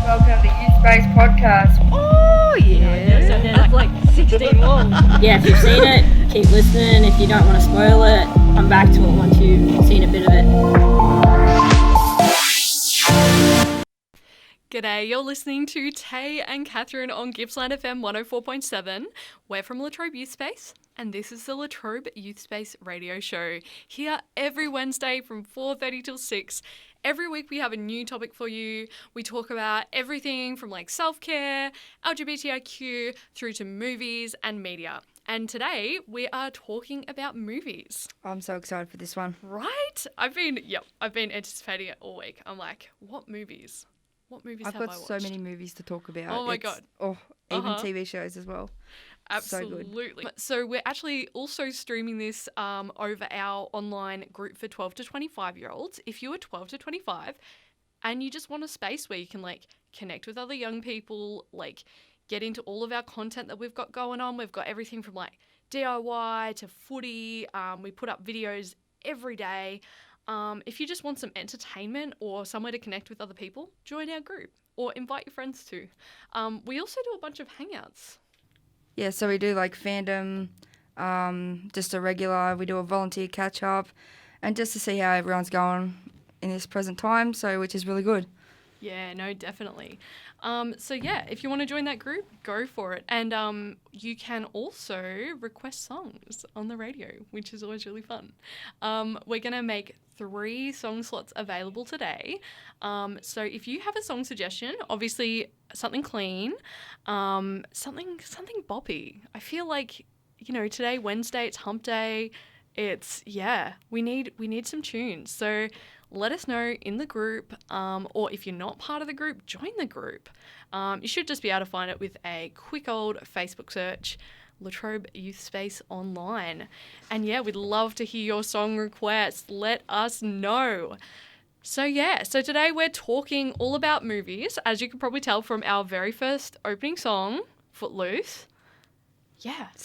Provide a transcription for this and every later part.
welcome to LYS Podcast. Oh, yeah. So they're like 16 long. Yeah, if you've seen it, keep listening. If you don't want to spoil it, come back to it once you've seen a bit of it. G'day, you're listening to Tay and Catherine on Gippsland FM 104.7. We're from Latrobe Youth Space, and this is the Latrobe Youth Space radio show. Here every Wednesday from 4:30 till 6. Every week we have a new topic for you. We talk about everything from like self-care, LGBTIQ, through to movies and media. And today we are talking about movies. I'm so excited for this one. Right? I've been anticipating it all week. I'm like, what movies? What movies have I watched? I've got so many movies to talk about. Oh my God. Oh, even TV shows as well. Absolutely. So we're actually also streaming this over our online group for 12 to 25-year-olds. If you are 12 to 25 and you just want a space where you can like connect with other young people, like get into all of our content that we've got going on. We've got everything from like DIY to footy. We put up videos every day. If you just want some entertainment or somewhere to connect with other people, join our group or invite your friends to. We also do a bunch of hangouts. Yeah, so we do like fandom, just a regular, we do a volunteer catch up and just to see how everyone's going in this present time, so which is really good. Yeah, no, definitely. So yeah, if you want to join that group, go for it. And you can also request songs on the radio, which is always really fun. We're going to make 3 song slots available today. So if you have a song suggestion, obviously something clean, something boppy. I feel like, you know, today, Wednesday, it's hump day. We need some tunes. So let us know in the group, or if you're not part of the group, join the group. You should just be able to find it with a quick old Facebook search, Latrobe Youth Space Online. And yeah, we'd love to hear your song requests. Let us know. So today we're talking all about movies, as you can probably tell from our very first opening song, Footloose. Yeah. It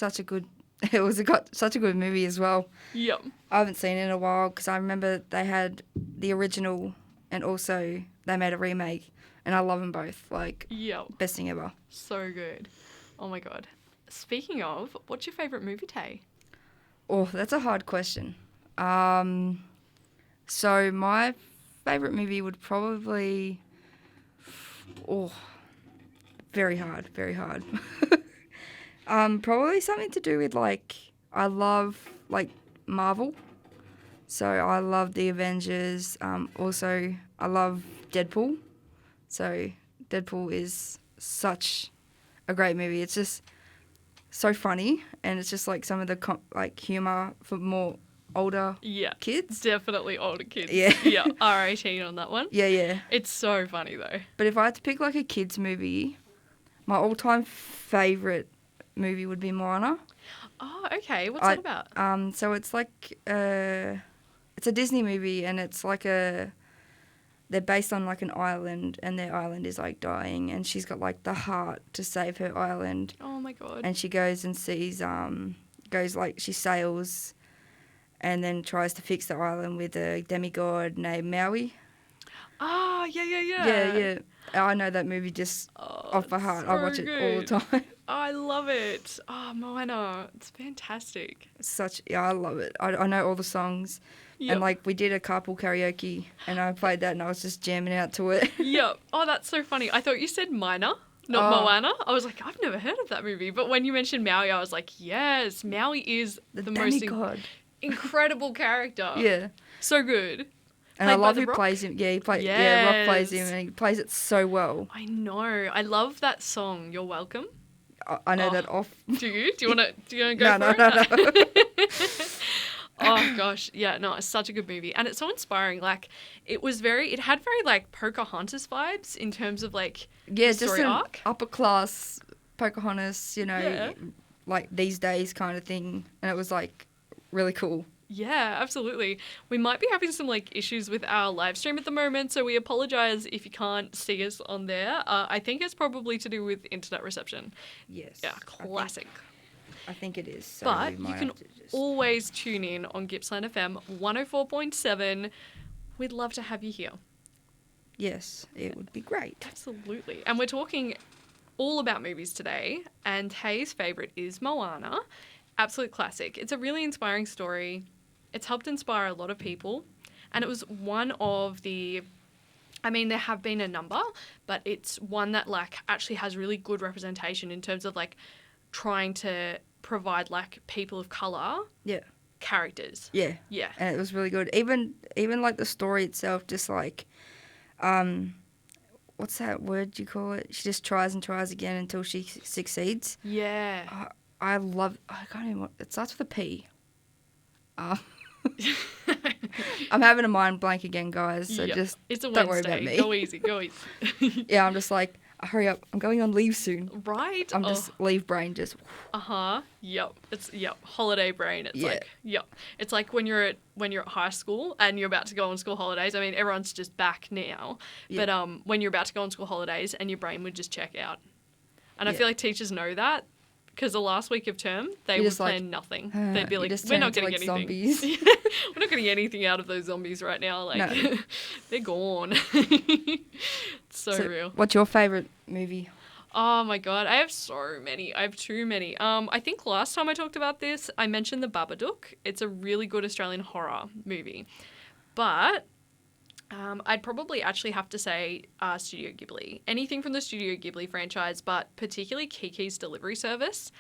got such a good movie as well. Yep. I haven't seen it in a while because I remember they had the original and also they made a remake and I love them both. Like, yep. Best thing ever. So good. Oh my God. Speaking of, what's your favourite movie, Tay? Oh, that's a hard question. So my favourite movie would probably... Oh, very hard. Probably something to do with, like, I love, like, Marvel. So I love the Avengers. Also, I love Deadpool. So Deadpool is such a great movie. It's just so funny, and it's just, like, some of the, humour for more older kids. Definitely older kids. Yeah. Yeah, R18 on that one. Yeah. It's so funny, though. But if I had to pick, like, a kids movie, my all-time favourite movie would be Moana. Oh, okay. What's that about? So it's like it's a Disney movie, and it's like they're based on like an island, and their island is like dying, and she's got like the heart to save her island. Oh my God. And she goes and sees she sails, and then tries to fix the island with a demigod named Maui. Ah, yeah. Yeah. I know that movie just off by heart. So I watch it all the time. Oh, I love it. Oh, Moana. It's fantastic. I love it. I know all the songs. Yep. And, like, we did a carpool karaoke, and I played that, and I was just jamming out to it. Yep. Oh, that's so funny. I thought you said Minor, not Moana. I was like, I've never heard of that movie. But when you mentioned Maui, I was like, yes, Maui is the most incredible character. Yeah. So good. And I love who plays him. Yeah, Rock plays him, and he plays it so well. I know. I love that song, You're Welcome. I know that off. Do you? Do you want to go for it? No. Oh, gosh. Yeah, no, it's such a good movie. And it's so inspiring. Like, it had very, like, Pocahontas vibes in terms of, like, the story arc. Upper class Pocahontas, you know, like, these days kind of thing. And it was, like, really cool. Yeah, absolutely. We might be having some like issues with our live stream at the moment, so we apologize if you can't see us on there. I think it's probably to do with internet reception. Yes. Yeah, classic. I think it is. So but you can always tune in on Gippsland FM 104.7. We'd love to have you here. yes, it would be great. Absolutely. And we're talking all about movies today, and Tay's favourite is Moana. Absolute classic. It's a really inspiring story. It's helped inspire a lot of people, and it was one of the... I mean, there have been a number, but it's one that, like, actually has really good representation in terms of, like, trying to provide, like, people of colour Yeah. characters. Yeah. Yeah. And it was really good. Even like the story itself, just like, what's that word you call it? She just tries and tries again until she succeeds. Yeah. I can't even, it starts with a P. I'm having a mind blank again, guys, so Yep. just It's a don't worry Wednesday. about me. Go easy. Yeah, I'm just like, hurry up, I'm going on leave soon. Right? I'm just leave brain, just... Yep. It's holiday brain. It's Yeah. like It's like when you're at high school and you're about to go on school holidays. I mean, everyone's just back now. Yeah. But when you're about to go on school holidays and your brain would just check out. And I Yeah. feel like teachers know that because the last week of term they You're would just like, plan nothing. They'd be like, just we're turn not into, getting like, anything. zombies. We're not getting anything out of those zombies right now. Like No. they're gone. so real. What's your favourite movie? Oh my god, I have so many. I have too many. I think last time I talked about this, I mentioned The Babadook. It's a really good Australian horror movie. But I'd probably actually have to say Studio Ghibli. Anything from the Studio Ghibli franchise, but particularly Kiki's Delivery Service.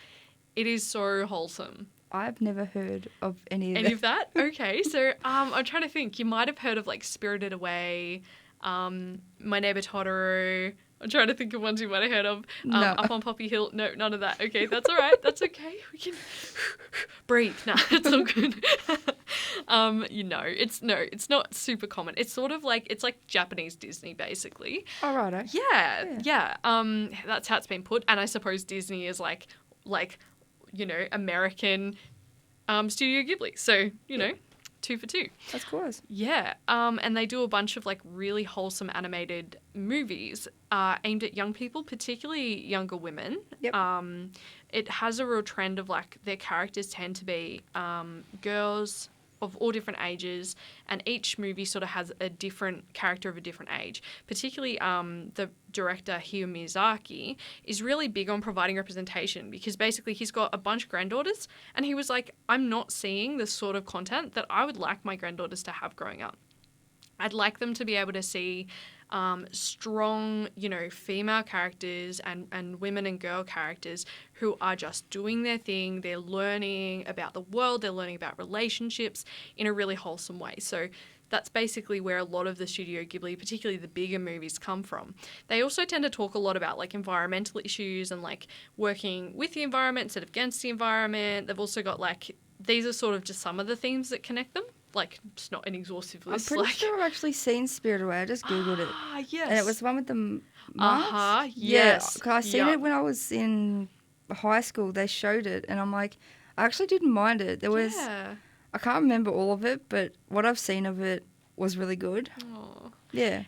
It is so wholesome. I've never heard of any Any of that? Okay, so I'm trying to think. You might have heard of, like, Spirited Away, My Neighbor Totoro. I'm trying to think of ones you might have heard of. No. Up on Poppy Hill. No, none of that. Okay, that's all right. That's okay. We can breathe. Nah, it's all good. It's not super common. It's sort of like, it's like Japanese Disney, basically. Oh, righto. Yeah. That's how it's been put. And I suppose Disney is like American Studio Ghibli. So, 2 for 2. That's cool. Yeah, and they do a bunch of, like, really wholesome animated movies aimed at young people, particularly younger women. Yep. It has a real trend of, like, their characters tend to be girls of all different ages, and each movie sort of has a different character of a different age. Particularly the director, Hayao Miyazaki, is really big on providing representation because basically he's got a bunch of granddaughters and he was like, I'm not seeing the sort of content that I would like my granddaughters to have growing up. I'd like them to be able to see strong, female characters and women and girl characters who are just doing their thing. They're learning about the world. They're learning about relationships in a really wholesome way. So that's basically where a lot of the Studio Ghibli, particularly the bigger movies, come from. They also tend to talk a lot about, like, environmental issues and, like, working with the environment instead of against the environment. They've also got, like, these are sort of just some of the themes that connect them. Like, it's not an exhaustive list. I'm pretty sure I've actually seen Spirited Away. I just Googled it. Yes. And it was the one with the marks? Yes. Yeah, 'cause I seen Yep. it when I was in high school. They showed it, and I'm like, I actually didn't mind it. There was, Yeah. I can't remember all of it, but what I've seen of it was really good. Aw. Yeah.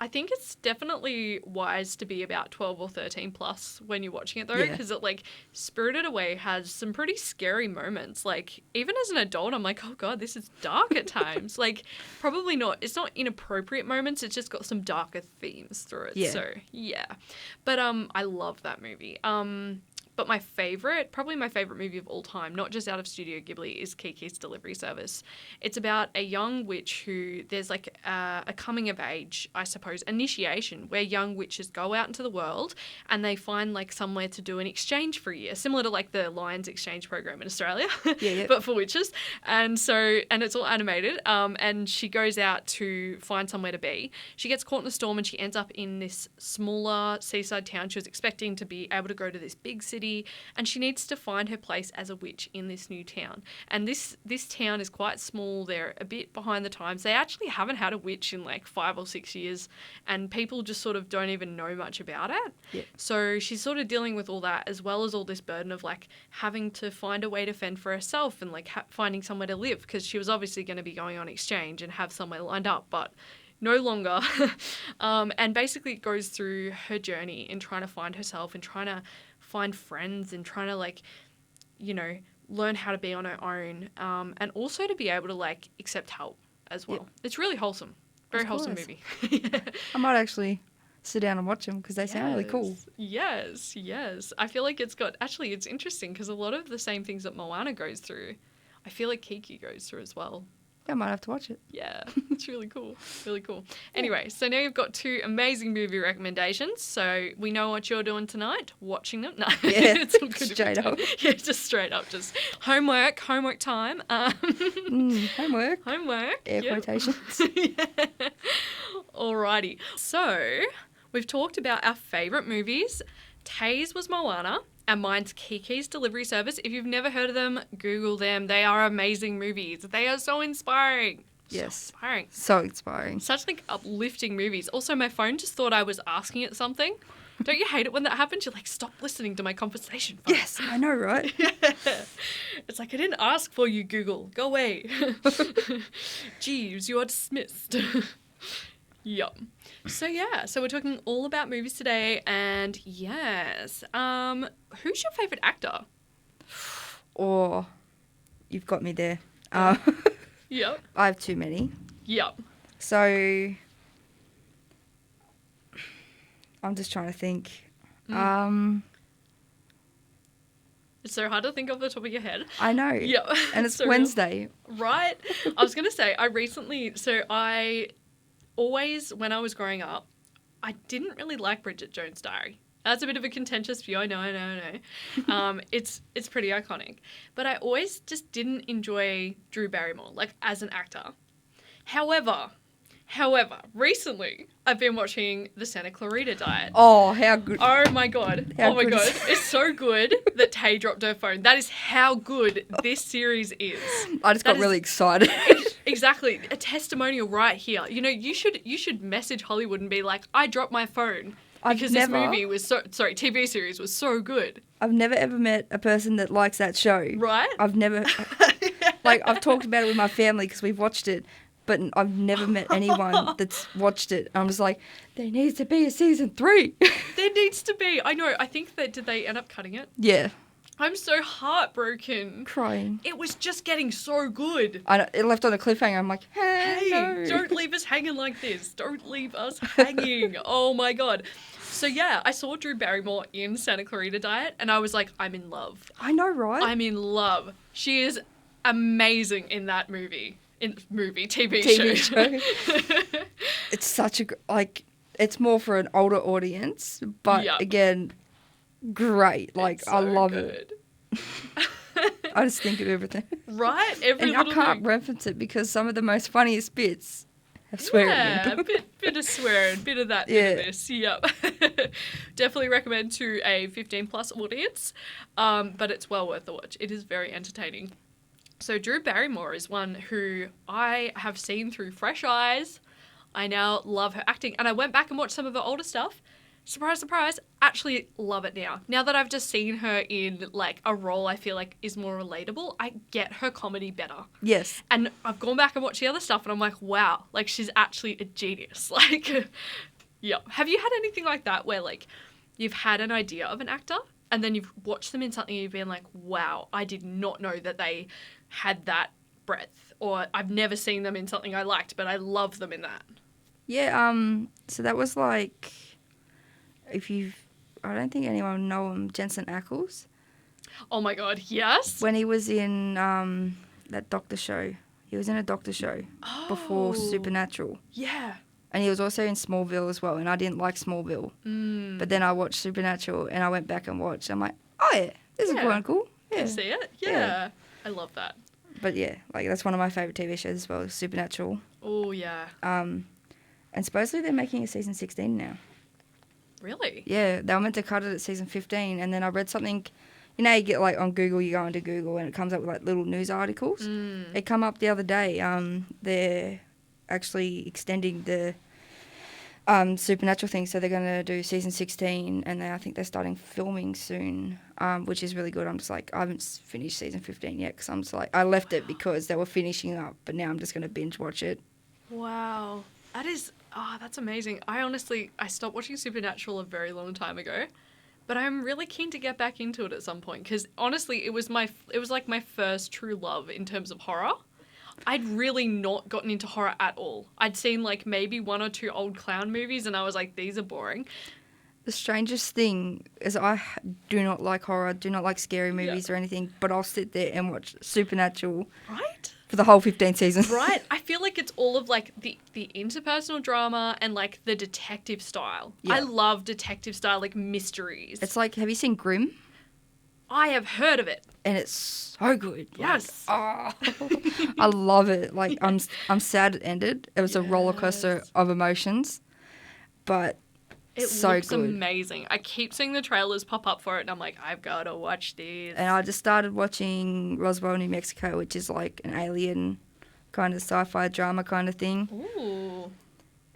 I think it's definitely wise to be about 12 or 13 plus when you're watching it, though, Yeah. because it, like, Spirited Away has some pretty scary moments. Like, even as an adult, I'm like, oh god, this is dark at times. Like, probably not. It's not inappropriate moments. It's just got some darker themes through it. Yeah. So yeah, but I love that movie. But probably my favorite movie of all time, not just out of Studio Ghibli, is Kiki's Delivery Service. It's about a young witch who, there's like a coming of age, I suppose, initiation, where young witches go out into the world and they find, like, somewhere to do an exchange for a year, similar to, like, the Lions exchange program in Australia, Yeah. but for witches. And it's all animated. And she goes out to find somewhere to be. She gets caught in a storm and she ends up in this smaller seaside town. She was expecting to be able to go to this big city, and she needs to find her place as a witch in this new town. And this town is quite small. They're a bit behind the times. They actually haven't had a witch in, like, 5 or 6 years, and people just sort of don't even know much about it. Yeah. So she's sort of dealing with all that, as well as all this burden of, like, having to find a way to fend for herself and, like, finding somewhere to live, because she was obviously going to be going on exchange and have somewhere lined up, but no longer. And basically it goes through her journey in trying to find herself and trying to find friends and trying to, like, learn how to be on her own, and also to be able to, like, accept help as well. Yeah. It's really wholesome. Very Of wholesome course. movie. I might actually sit down and watch them because they sound really cool. Yes, yes. I feel like it's interesting because a lot of the same things that Moana goes through, I feel like Kiki goes through as well. I might have to watch it. Yeah, it's really cool. Really cool. Anyway, so now you've got 2 amazing movie recommendations. So we know what you're doing tonight, watching them. No, Yeah, it's all good if you straight don't. up. Yeah, just straight up, just homework time. Homework. Homework. Air Yep. quotations. Yeah. Alrighty. So we've talked about our favourite movies. Tay's was Moana. And mine's Kiki's Delivery Service. If you've never heard of them, Google them. They are amazing movies. They are so inspiring. Yes. So inspiring. So inspiring. Such like uplifting movies. Also, my phone just thought I was asking it something. Don't you hate it when that happens? You're like, stop listening to my conversation phone. Yes, I know, right? Yeah. It's like, I didn't ask for you, Google. Go away. Jeeves, you are dismissed. Yup. So yeah, so we're talking all about movies today, and yes, who's your favourite actor? Or you've got me there. Yep. I have too many. Yep. So I'm just trying to think. It's so hard to think off the top of your head. I know. Yep. And it's So real. Wednesday. Right? I was going to say, I always, when I was growing up, I didn't really like Bridget Jones' Diary. That's a bit of a contentious view. I know. It's pretty iconic. But I always just didn't enjoy Drew Barrymore, like, as an actor. However, recently, I've been watching the Santa Clarita Diet. Oh, how good. Oh my god. How Oh my good god. is it? It's so good that Tay dropped her phone. That is how good this series is. I just got really excited. Exactly. A testimonial right here. You know, you should message Hollywood and be like, I dropped my phone because this TV series was so good. I've never ever met a person that likes that show. Right? I've never, I've talked about it with my family because we've watched it, but I've never met anyone that's watched it. I'm just like, there needs to be a season 3. There needs to be. I know. I think that, did they end up cutting it? Yeah. I'm so heartbroken. Crying. It was just getting so good. I know, it left on a cliffhanger. I'm like, hey, no. Don't leave us hanging like this. Don't leave us hanging. Oh my god. So yeah, I saw Drew Barrymore in Santa Clarita Diet and I was like, I'm in love. I know, right? I'm in love. She is amazing in that movie. TV show. It's such it's more for an older audience, but Yep. again, great. Like, It's I so love good. it. I just think of everything. Right? Every And I little can't thing. reference it because some of the most funniest bits have swearing Yeah, in a them. bit of swearing, bit of that, Yeah. bit of this. Yep. Definitely recommend to a 15+ audience, but it's well worth the watch. It is very entertaining. So Drew Barrymore is one who I have seen through fresh eyes. I now love her acting, and I went back and watched some of her older stuff. Surprise, surprise, actually love it now. Now that I've just seen her in, like, a role I feel like is more relatable, I get her comedy better. Yes. And I've gone back and watched the other stuff and I'm like, wow, like, she's actually a genius. Like, yeah. Have you had anything like that where, like, you've had an idea of an actor and then you've watched them in something and you've been like, wow, I did not know that they had that breadth, or I've never seen them in something I liked, but I love them in that? Yeah, so that was like, I don't think anyone know him, Jensen Ackles. Oh my god, yes. When he was in that doctor show. He was in a doctor show before Supernatural. Yeah. And he was also in Smallville as well, and I didn't like Smallville. But then I watched Supernatural, and I went back and watched. I'm like, oh yeah, this is Yeah. quite cool. Yeah. You see it? Yeah. Yeah. I love that. But yeah, like, that's one of my favourite TV shows as well, Supernatural. Oh, yeah. And supposedly they're making a season 16 now. Really? Yeah, they were meant to cut it at season 15, and then I read something. You know, you get, like, on Google, you go into Google, and it comes up with, like, little news articles. It come up the other day. They're actually extending the Supernatural thing, so they're going to do season 16, and then I think they're starting filming soon, which is really good. I'm just like, I haven't finished season 15 yet, because I'm just like, I left it because they were finishing up, but now I'm just going to binge watch it. Wow. That's amazing. I stopped watching Supernatural a very long time ago, but I'm really keen to get back into it at some point, because honestly, it was like my first true love in terms of horror. I'd really not gotten into horror at all. I'd seen like maybe 1 or 2 old clown movies and I was like, these are boring. The strangest thing is I do not like horror, do not like scary movies or anything, but I'll sit there and watch Supernatural Right? for the whole 15 seasons. Right? I feel like it's all of like the interpersonal drama and like the detective style. Yeah. I love detective style, like mysteries. It's like, have you seen Grimm? I have heard of it. And it's so good. Yes. Like, I love it. Like, I'm sad it ended. It was a roller coaster of emotions, but It so looks good. amazing. I keep seeing the trailers pop up for it and I'm like, I've got to watch this. And I just started watching Roswell, New Mexico, which is like an alien kind of sci-fi drama kind of thing. Ooh.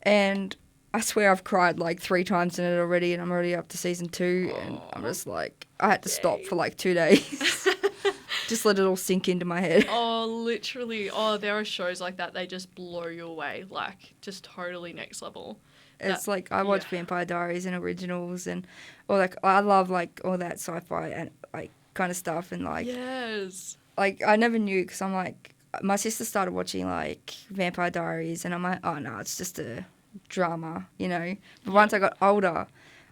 And I swear I've cried like 3 times in it already, and I'm already up to season 2, and I'm just like, I had to stop for like 2 days. Just let it all sink into my head. Oh, literally. Oh, there are shows like that. They just blow you away. Like, just totally next level. It's like, I watch Vampire Diaries and Originals and all that. I love like all that sci-fi and like kind of stuff, and like, Yes. like I never knew, because I'm like, my sister started watching like Vampire Diaries, and I'm like, oh no, it's just a drama, you know. But once I got older,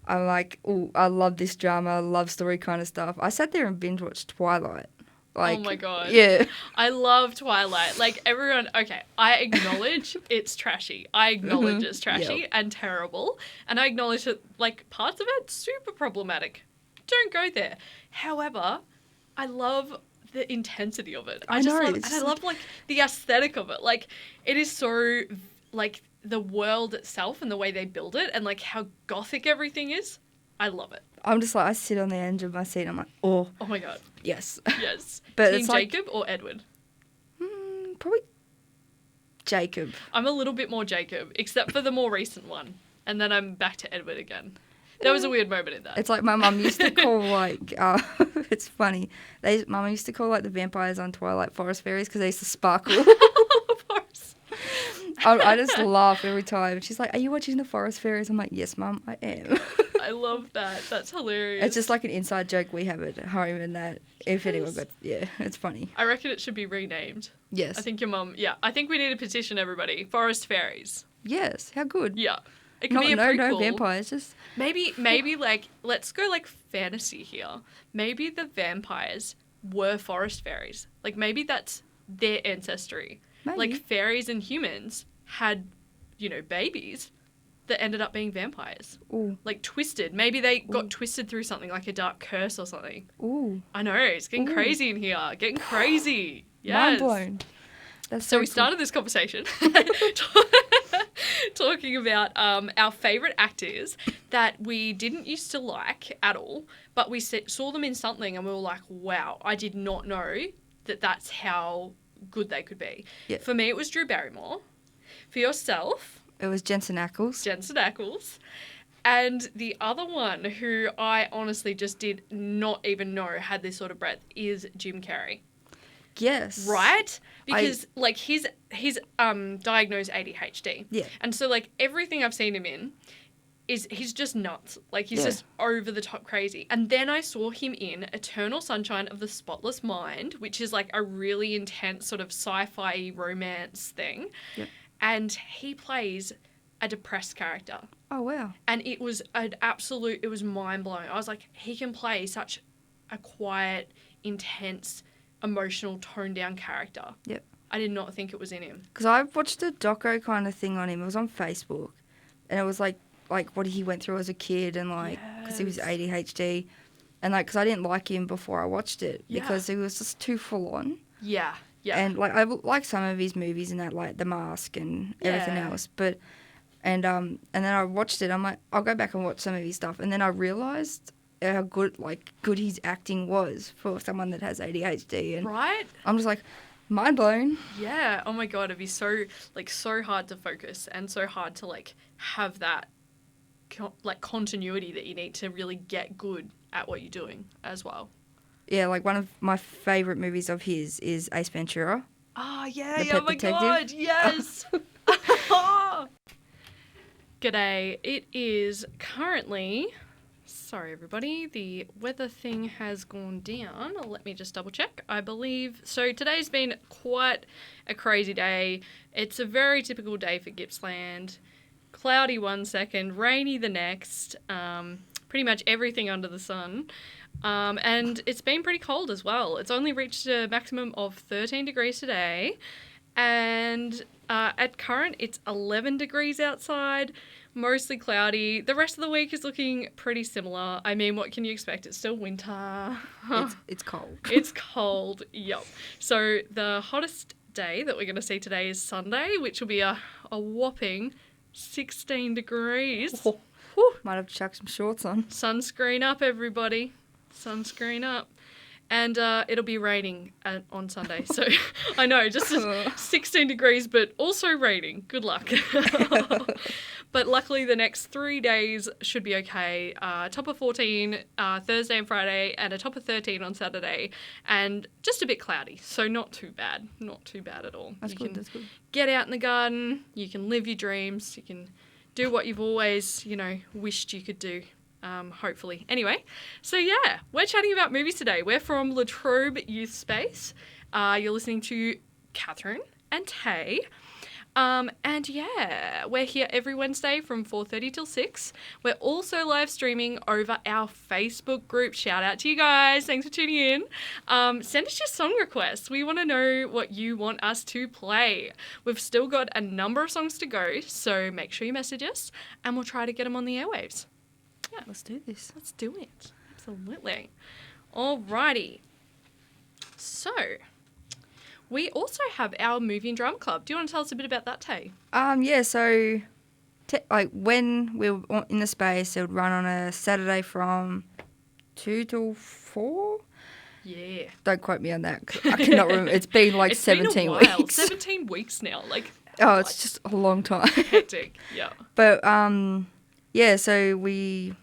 I'm like, oh, I love this drama, love story kind of stuff. I sat there and binge watched Twilight. Like, oh my God. Yeah. I love Twilight. Like, everyone, okay, I acknowledge it's trashy. I acknowledge it's trashy and terrible. And I acknowledge that, like, parts of it, super problematic. Don't go there. However, I love the intensity of it. I know, love, it's and I love, like, the aesthetic of it. Like, it is so, like, the world itself and the way they build it and, like, how gothic everything is. I love it. I'm just like, I sit on the edge of my seat, I'm like, oh, Oh my God. yes. Yes. But Team it's like- Jacob or Edward? Probably Jacob. I'm a little bit more Jacob, except for the more recent one. And then I'm back to Edward again. There was a weird moment in that. It's like my mum used to call like, it's funny. My mum used to call like the vampires on Twilight forest fairies because they used to sparkle. Of course. I just laugh every time. She's like, "Are you watching the forest fairies?" I'm like, "Yes, Mum, I am." I love that. That's hilarious. It's just like an inside joke we have at home, and that if anyone got, it's funny. I reckon it should be renamed. Yes. I think your mum, I think we need to petition everybody. Forest fairies. Yes. How good. Yeah. It can be a No prequel. vampires. Just Maybe like, let's go like fantasy here. Maybe the vampires were forest fairies. Like maybe that's their ancestry. maybe. Like fairies and humans had, babies that ended up being vampires. Ooh. Like twisted. Maybe they got twisted through something like a dark curse or something. Ooh. I know, it's getting Ooh. crazy in here. Getting crazy. Mind Yes. blown. That's So we cool. started this conversation talking about our favourite actors that we didn't used to like at all, but we saw them in something and we were like, wow, I did not know that that's how good they could be. Yeah. For me, it was Drew Barrymore. For yourself, It was Jensen Ackles. Jensen Ackles. And the other one who I honestly just did not even know had this sort of breadth is Jim Carrey. Yes. Right? Because like he's diagnosed ADHD. Yeah. And so like everything I've seen him in is he's just nuts. Like he's just over the top crazy. And then I saw him in Eternal Sunshine of the Spotless Mind, which is like a really intense sort of sci-fi romance thing. Yep. And he plays a depressed character. Oh wow. And it was it was mind-blowing. I was like, he can play such a quiet, intense, emotional, toned-down character. Yep. I did not think it was in him. Because I watched a doco kind of thing on him. It was on Facebook, and it was like what he went through as a kid, and like because he was Yes. ADHD, and like because I didn't like him before I watched it because he was just too full on. Yeah, yeah. And like I like some of his movies and that, like The Mask and everything Yeah. else, but and then I watched it. I'm like, I'll go back and watch some of his stuff, and then I realized how good his acting was for someone that has ADHD, and right? I'm just like mind blown. Yeah. Oh my God, it'd be so hard to focus and so hard to like have that continuity that you need to really get good at what you're doing as well. Yeah, like one of my favourite movies of his is Ace Ventura. Oh, yeah. The Yeah, Pet oh my Detective. God. Yes. G'day. It is currently Sorry, everybody. The weather thing has gone down. Let me just double check. I believe... So today's been quite a crazy day. It's a very typical day for Gippsland. Cloudy one second, rainy the next. Pretty much everything under the sun. And it's been pretty cold as well. It's only reached a maximum of 13 degrees today. And at current, it's 11 degrees outside. Mostly cloudy. The rest of the week is looking pretty similar. I mean, what can you expect? It's still winter. It's cold. It's cold, yep. So the hottest day that we're going to see today is Sunday, which will be a whopping 16 degrees. Oh, might have to chuck some shorts on. Sunscreen up, everybody. Sunscreen up. And it'll be raining on Sunday. So I know, just 16 degrees, but also raining. Good luck. But luckily the next 3 days should be okay. Top of 14 Thursday and Friday, and a top of 13 on Saturday. And just a bit cloudy, so not too bad. Not too bad at all. That's good. Get out in the garden. You can live your dreams. You can do what you've always, wished you could do. Hopefully. Anyway, so yeah, we're chatting about movies today. We're from Latrobe Youth Space. You're listening to Catherine and Tay. And yeah, we're here every Wednesday from 4:30 till 6. We're also live streaming over our Facebook group. Shout out to you guys. Thanks for tuning in. Send us your song requests. We want to know what you want us to play. We've still got a number of songs to go, so make sure you message us and we'll try to get them on the airwaves. Yeah, Let's do this. let's do it. Absolutely. Alrighty. So, we also have our movie and drama club. Do you want to tell us a bit about that, Tay? Yeah, so when we were in the space, it would run on a Saturday from 2 till 4. Yeah. Don't quote me on that, 'cause I cannot remember. It's been like It's 17 been a while. weeks. 17 weeks now. Oh, it's just a long time. Hectic. Yeah. But yeah, so when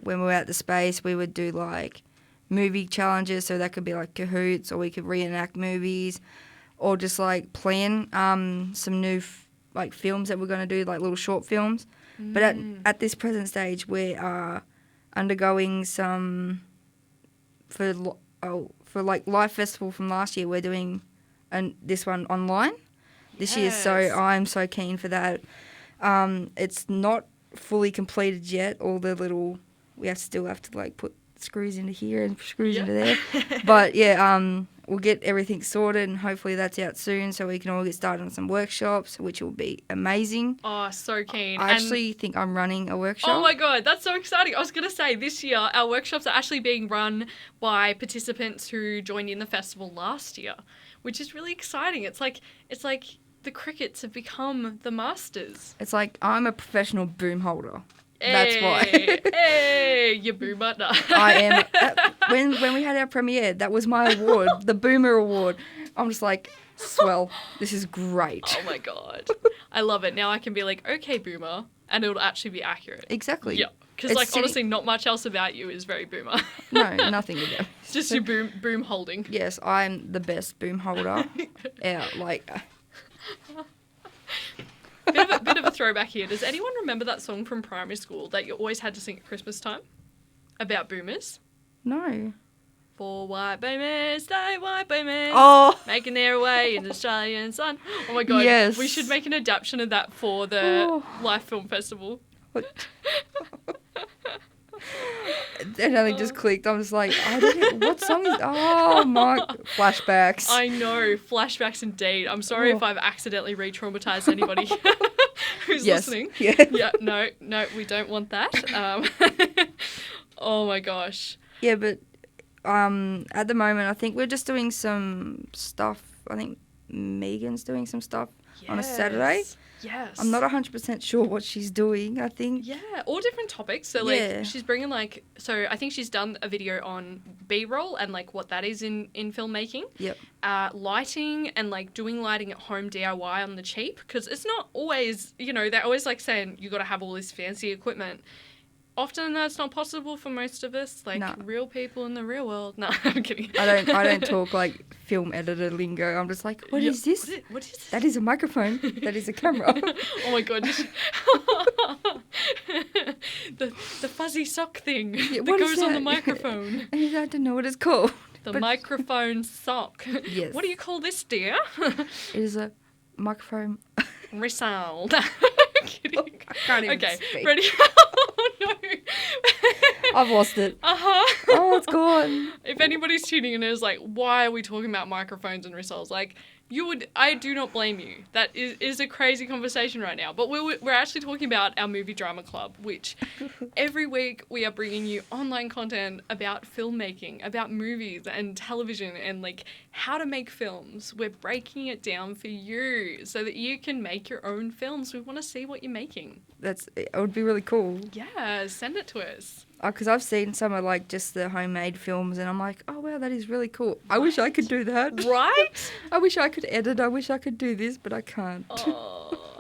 we were at the space, we would do like movie challenges. So that could be like Cahoots, or we could reenact movies, or just like plan some new films that we're going to do, like little short films. But at this present stage, we are undergoing some for like Live Festival from last year. We're doing this one online this year, so I'm so keen for that. It's not fully completed yet. All the we still have to like put screws into here and screws into there. But yeah, we'll get everything sorted, and hopefully that's out soon, so we can all get started on some workshops, which will be amazing. Oh, so keen. I actually think I'm running a workshop. Oh my God, that's so exciting. I was going to say, this year, our workshops are actually being run by participants who joined in the festival last year, which is really exciting. It's like the crickets have become the masters. It's like I'm a professional boom holder. That's why. Hey, you boomer. No. I am. When we had our premiere, that was my award, the Boomer Award. I'm just like, swell. This is great. Oh my God. I love it. Now I can be like, okay, boomer, and it'll actually be accurate. Exactly. Yeah. Because honestly, not much else about you is very boomer. No, nothing about it. It's just your boom holding. Yes, I'm the best boom holder. Yeah, like... Bit of a throwback here. Does anyone remember that song from primary school that you always had to sing at Christmas time? About boomers? No. For white boomers, stay white boomers. Oh. Making their way in the Australian sun. Oh my God. Yes. We should make an adaptation of that for the Live Film Festival. It only just clicked. I was like, what song is... Oh, my... Flashbacks. I know. Flashbacks indeed. I'm sorry if I've accidentally re-traumatized anybody who's listening. Yeah. No, we don't want that. Oh my gosh. Yeah, but at the moment, I think we're just doing some stuff. I think Megan's doing some stuff on a Saturday. Yes. I'm not 100% sure what she's doing, I think. Yeah, all different topics. So, she's bringing, so I think she's done a video on B-roll and, what that is in filmmaking. Yep. Lighting and, doing lighting at home DIY on the cheap. Because it's not always, they're always, saying you got to have all this fancy equipment. Often that's not possible for most of us, real people in the real world. No, I'm kidding. I don't talk film editor lingo. I'm just like, what is this? What is this? That is a microphone. That is a camera. Oh my God. The fuzzy sock thing that what is goes on the that? microphone. And I don't know what it's called. The But microphone sock. Yes. What do you call this, dear? it is a microphone. Resound. Kidding. I can't even Okay, speak. ready? Oh, no. I've lost it. Uh-huh. Oh, it's gone. If anybody's tuning in and is like, why are we talking about microphones and results? Like, I do not blame you. That is a crazy conversation right now. But we're actually talking about our movie drama club, which every week we are bringing you online content about filmmaking, about movies and television and like how to make films. We're breaking it down for you so that you can make your own films. We want to see what you're making. It would be really cool. Yeah, send it to us. Because I've seen some of like just the homemade films and I'm like, oh wow, that is really cool. I wish I could do that. Right? I wish I could edit. I wish I could do this, but I can't. Oh.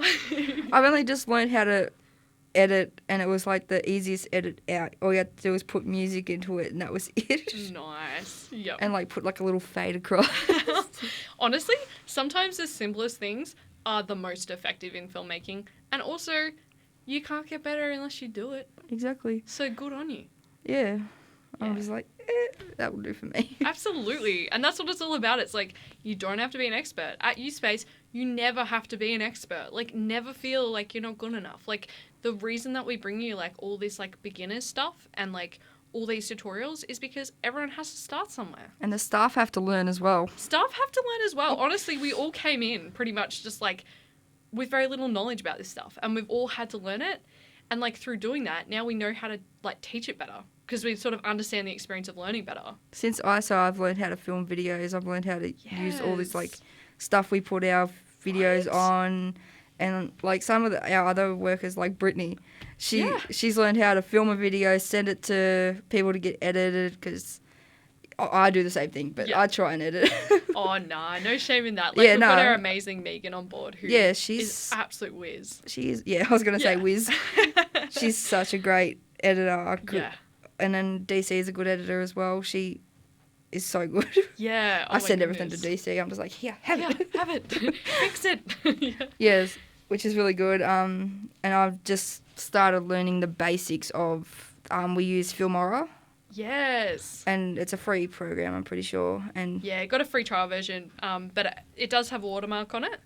I've only just learned how to edit and it was like the easiest edit out. All you had to do was put music into it and that was it. Nice. Yep. And like put like a little fade across. Honestly, sometimes the simplest things are the most effective in filmmaking. And also, you can't get better unless you do it. Exactly. So good on you. Yeah. I Yeah. was like, that will do for me. Absolutely. And that's what it's all about. It's like, you don't have to be an expert. At USpace, you never have to be an expert. Like, never feel like you're not good enough. Like, the reason that we bring you, like, all this, like, beginner stuff and, like, all these tutorials is because everyone has to start somewhere. And the staff have to learn as well. Staff have to learn as well. Honestly, we all came in pretty much just, like, with very little knowledge about this stuff. And we've all had to learn it. And, like, through doing that, now we know how to, like, teach it better. Because we sort of understand the experience of learning better. Since ISO, I've learned how to film videos. I've learned how to use all this, like, Yes. stuff we put our videos Right. on. And, like, some of our other workers, like Brittany, Yeah. she's learned how to film a video, send it to people to get edited, because I do the same thing, but Yeah. I try and edit. Oh, nah, no shame in that. Like, Yeah, we've got no. our amazing Megan on board who Yeah, is she's- absolute whiz. She is, I was going to say Yeah. Wiz. She's such a great editor. Yeah. And then DC is a good editor as well. She is so good. Yeah. Oh I my send everything to goodness. DC. I'm just like, here, have Yeah, it. have it. Fix it. Yeah. Yes, which is really good. And I've just started learning the basics of, we use Filmora, Yes. and it's a free program, I'm pretty sure. And Yeah, got a free trial version, but it does have a watermark on it.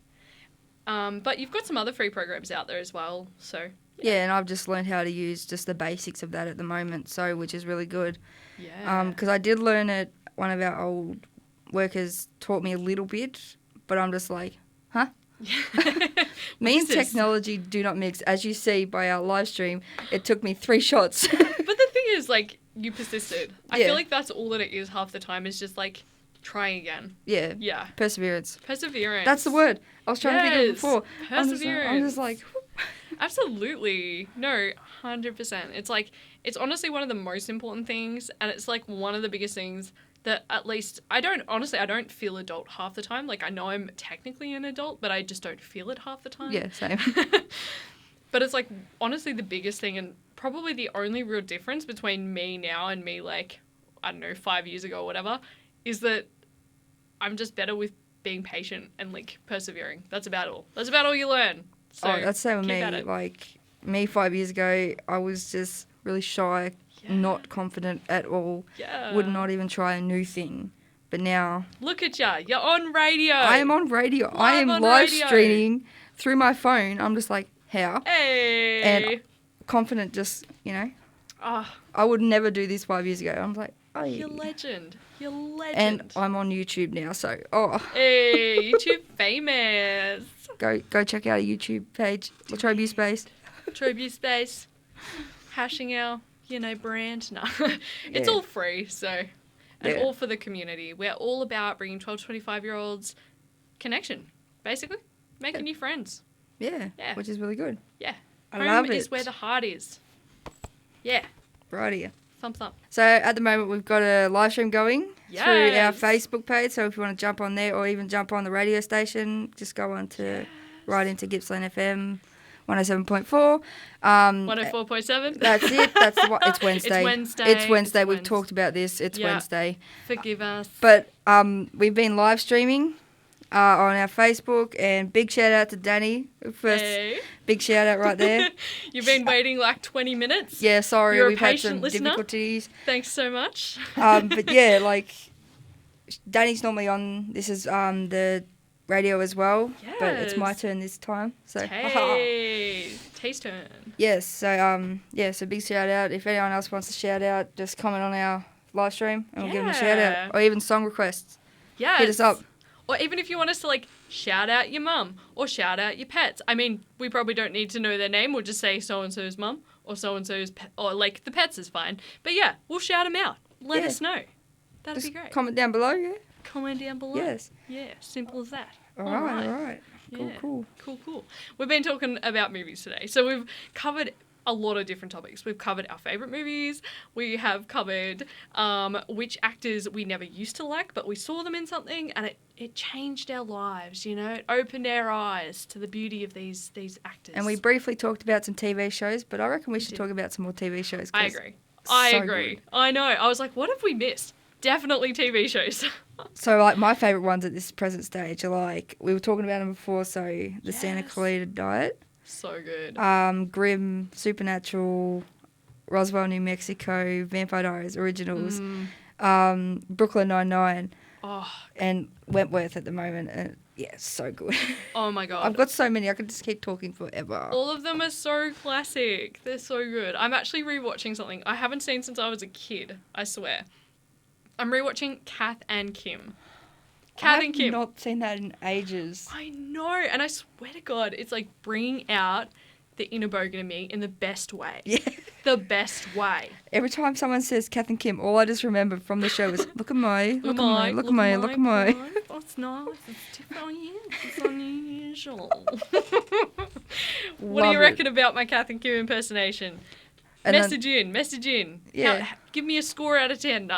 But you've got some other free programs out there as well, so yeah, and I've just learned how to use just the basics of that at the moment, so which is really good. yeah. Because I did learn it, one of our old workers taught me a little bit, but I'm just like, huh? Me and This is- technology do not mix. As you see by our live stream, it took me 3 shots. But the thing is, like, you persisted. I Yeah. feel like that's all that it is half the time is just, like, trying again. Yeah, Yeah. perseverance. Perseverance. That's the word. I was trying to think of it Yes, before. perseverance. I'm just like, Absolutely. No, 100%. It's like, it's honestly one of the most important things, and it's like one of the biggest things that at least, I don't feel adult half the time. Like, I know I'm technically an adult, but I just don't feel it half the time. yeah, same. But it's like, honestly, the biggest thing, and probably the only real difference between me now and me, like, I don't know, 5 years ago or whatever, is that I'm just better with being patient and, like, persevering. That's about all. That's about all you learn. So Oh, that's the same with keep me. at it. Like, me 5 years ago, I was just really shy, Yeah. not confident at all, Yeah. would not even try a new thing. But now, Look at ya. You're on radio. I am on radio. I am on live radio. streaming through my phone. I'm just like, how? Hey. And confident, just, you know. Ah, I would never do this 5 years ago. I'm like, oh, you're legend. You're legend. and I'm on YouTube now, so Hey, YouTube famous. go check out our YouTube page, Latrobe Space. Tribute Space. Hashing our, brand. No. It's Yeah. all free, so. And Yeah. all for the community. We're all about bringing 12 to 25-year-olds connection, basically. Making new friends. Yeah, Yeah. which is really good. Yeah. I Home love is it. where the heart is. Yeah. Right here. Thumbs up. So at the moment we've got a live stream going through our Yes. Facebook page. So if you want to jump on there or even jump on the radio station, just go on to right into Gippsland FM 107.4. 104.7. That's it. It's Wednesday. It's Wednesday. It's Wednesday. It's We've Wednesday. talked about this. It's Yeah. Wednesday. Forgive us. But we've been live streaming on our Facebook, and big shout out to Danny. First, Hey. big shout out right there. You've been waiting like 20 minutes. Yeah, sorry, You're a we've had patient some listener. difficulties. Thanks so much. But yeah, like Danny's normally on. This is the radio as well, but it's my Yes. turn this time. So Tay's turn. yes, so so big shout out. If anyone else wants to shout out, just comment on our live stream and we'll give them a shout Yeah. out, or even song requests. Yeah. Hit us up. Or even if you want us to like shout out your mum or shout out your pets. I mean, we probably don't need to know their name. We'll just say so-and-so's mum or so-and-so's pet, or like the pets is fine. But yeah, we'll shout them out. Let Yeah. us know. That'd Just be great. comment down below. Yeah. Comment down below. Yes. Yeah, simple as that. All right. Cool. Yeah. Cool. Cool. We've been talking about movies today. So we've covered a lot of different topics. We've covered our favourite movies. We have covered which actors we never used to like, but we saw them in something and it changed our lives, you know? It opened our eyes to the beauty of these actors. And we briefly talked about some TV shows, but I reckon we should talk about some more TV shows. I 'cause agree. so I agree. good. I know. I was like, what have we missed? Definitely TV shows. So, like, my favourite ones at this present stage are, like, we were talking about them before, so the Santa Yes. Clarita Diet, So good. Grimm, Supernatural, Roswell, New Mexico, Vampire Diaries Originals, Brooklyn Nine-Nine, Oh, and Wentworth at the moment. And, yeah, so good. oh my God. I've got so many, I could just keep talking forever. All of them are so classic. They're so good. I'm actually rewatching something I haven't seen since I was a kid, I swear. I'm rewatching Kath and Kim. Kath and Kim. I've not seen that in ages. I know, and I swear to God, it's like bringing out the inner bogan in me in the best way. Yeah. The best way. Every time someone says Kath and Kim, all I just remember from the show is, look at me, look at me, look at me, look at me. Oh, it's nice. It's different. It's unusual. What do Love you it. reckon about my Kath and Kim impersonation? And then- Message in. Yeah. Give me a score out of 10.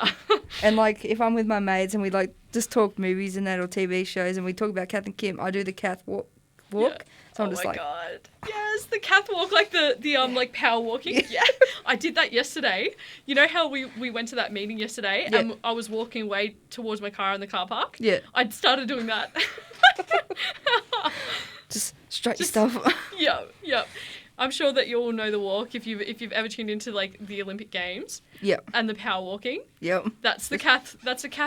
And, like, if I'm with my mates and we, like, just talk movies and that or TV shows and we talk about Kath and Kim, I do the Kath walk. Yeah. So I'm Oh just my like, God. Yes, the Kath walk, like the like power walking. Yeah. I did that yesterday. You know how we went to that meeting yesterday Yeah. and I was walking away towards my car in the car park? yeah, I'd started doing that. just straight Just- your stuff. Yep. I'm sure that you all know the walk if you've ever tuned into like the Olympic Games Yep, and the power walking. yep, That's the Kath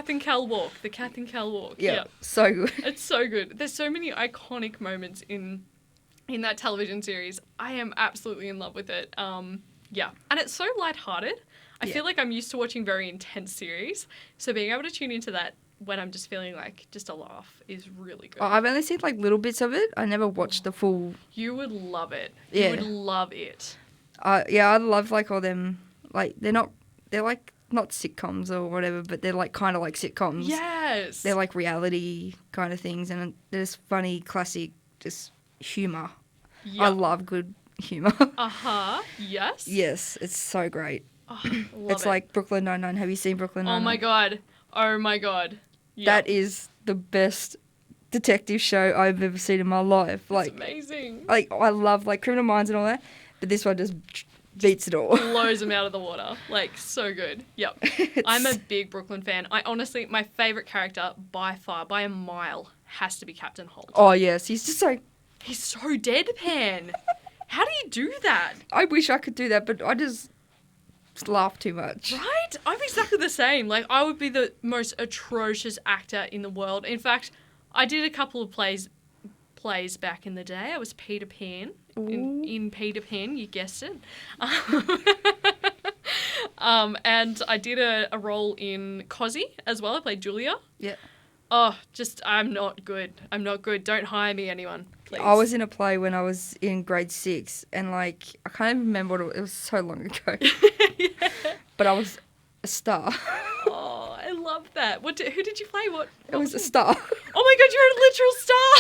and Cal walk. The Kath and Cal walk. yep. So good. It's so good. There's so many iconic moments in that television series. I am absolutely in love with it. Yeah. And it's so lighthearted. I Yeah. feel like I'm used to watching very intense series. So being able to tune into that when I'm just feeling like just a laugh is really good. I've only seen, like, little bits of it. I never watched the full. You would love it. Yeah. You would love it. Yeah, I love, like, all them, like, they're like, not sitcoms or whatever, but they're, like, kind of like sitcoms. Yes. They're, like, reality kind of things, and they're just funny, classic, just humour. Yep. I love good humour. Uh-huh. Yes. Yes, it's so great. Oh, love It's it. like Brooklyn Nine-Nine. Have you seen Brooklyn Oh Nine-Nine? my God. Oh my God. Yep. That is the best detective show I've ever seen in my life. It's Like, amazing. I love, like, Criminal Minds and all that, but this one just beats it all. Blows them out of the water. Like, so good. Yep. I'm a big Brooklyn fan. I honestly, my favourite character by far, by a mile, has to be Captain Holt. Oh, yes, he's just so... He's so deadpan. How do you do that? I wish I could do that, but I just laugh too much. Right? I'm exactly the same. Like, I would be the most atrocious actor in the world. In fact, I did a couple of plays back in the day. I was Peter Pan in Peter Pan. You guessed it. And I did a role in Cosy as well. I played Julia. Yeah. Oh, I'm not good. I'm not good. Don't hire me, anyone, please. I was in a play when I was in grade 6, and, like, I can't even remember what it was so long ago. Yeah. But I was a star. Oh, I love that. Who did you play? What It was a it? star. Oh my God, you're a literal star.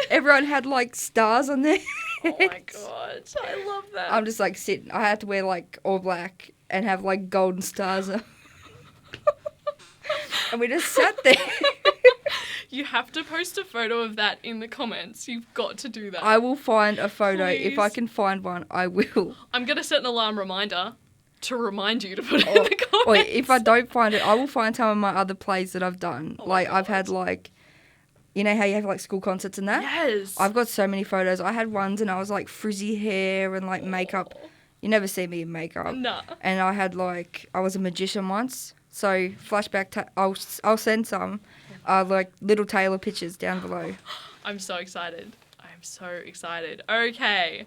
Everyone had, like, stars on their Oh my heads. God, I love that. I'm just, like, sitting. I had to wear, like, all black and have, like, golden stars on. And we just sat there. You have to post a photo of that in the comments. You've got to do that. I will find a photo. If I Please. can find one, I will. I'm going to set an alarm reminder to remind you to put it in the comments. Or if I don't find it, I will find some of my other plays that I've done. Oh like, my I've had, God. like, you know how you have, like, school concerts and that? Yes. I've got so many photos. I had ones and I was, like, frizzy hair and, like, makeup. You never see me in makeup. Nah. And I had, like, I was a magician once. So, flashback, I'll send some, like, little Taylor pictures down below. I'm so excited. I'm so excited. Okay.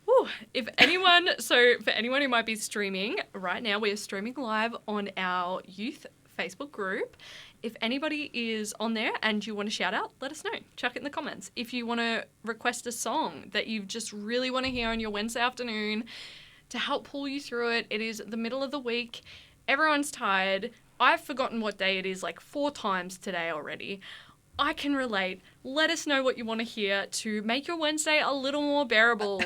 Whew. For anyone who might be streaming, right now we are streaming live on our youth Facebook group. If anybody is on there and you want to shout out, let us know. Chuck it in the comments. If you want to request a song that you just really want to hear on your Wednesday afternoon to help pull you through it, it is the middle of the week. Everyone's tired. I've forgotten what day it is like 4 times today already. I can relate. Let us know what you want to hear to make your Wednesday a little more bearable.